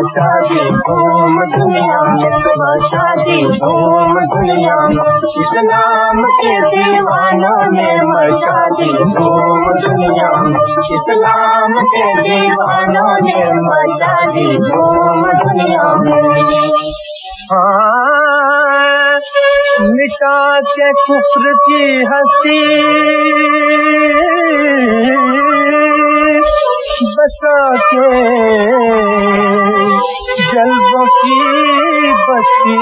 शादी धूम दुनिया में, शादी धूम दुनिया में, इस्लाम के दीवानों ने शादी धूम दुनिया में, इस्लाम के दीवानों ने शादी धूम दुनिया में। मिटा के कुफ्र की हंसी बसा के जल्बों की बस्ती,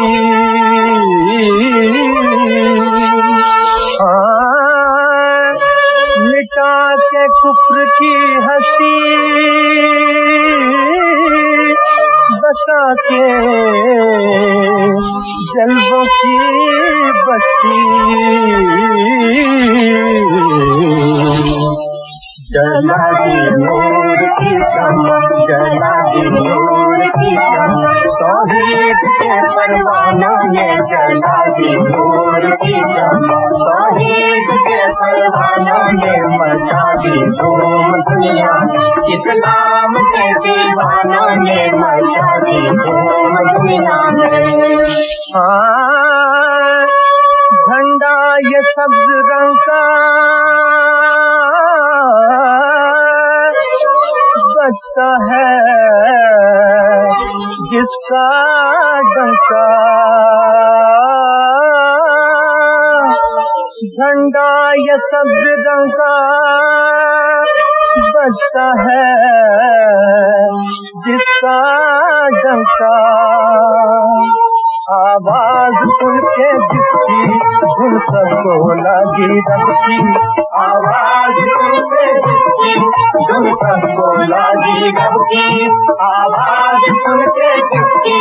मिटा के कुफ्र की हंसी बसा के जल्बों की बस्ती, जला दी नूर की चमक, जला दी नूर की चमक, तौहीद के परवानों ने जला दी नूर की चमक, तौहीद के परवानों ने मचा दी धूम दुनिया, इस्लाम के दीवानों ने मचा दी धूम दुनिया में। झंडा ये सब्ज रंग का बचता है जिसका डंका, झंडा ये सब्ज रंग का बचता है जिसका डंका, आवाज सुन के जिसकी धुन सबको लगी रबकी, आवाज सुन के जिसकी धुन सबको लगी रबकी, आवाज सुन के जिसकी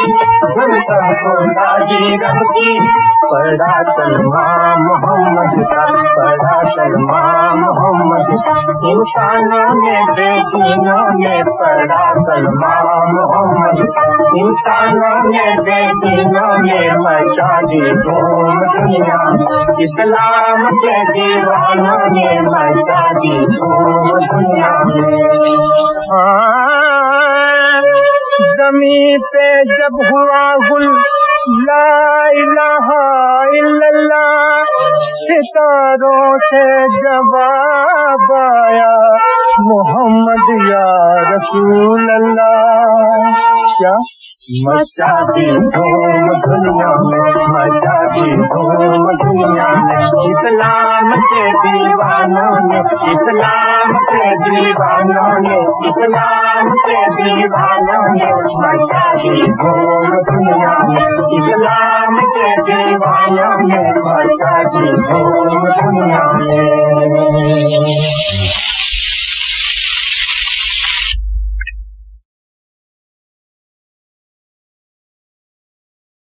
धुन सबको लगी रबकी। पढ़ा सलमान मोहम्मद का, पढ़ा सलमान मोहम्मद का, इंसानों ने बेदीनों ने पढ़ा सलमान मोहम्मद का, इंसानों ने बेदीनों ने मचा दी धूम दुनिया, इस्लाम के दीवानों ने मचा दी धूम दुनिया में। ज़मीन पे जब हुआ गुल ला इलाहा इल्लल्लाह, सितारों से जवाब आया मोहम्मद या रसूल अल्लाह। क्या मचा दी धूम दुनिया में, मचा दी धूम दुनिया में, इस्लाम के दीवानों ने, इस्लाम के दीवानों ने, इस्लाम के दीवानों ने मचा दी धूम दुनिया में, इस्लाम के दीवानों ने मचा दी धूम दुनिया में।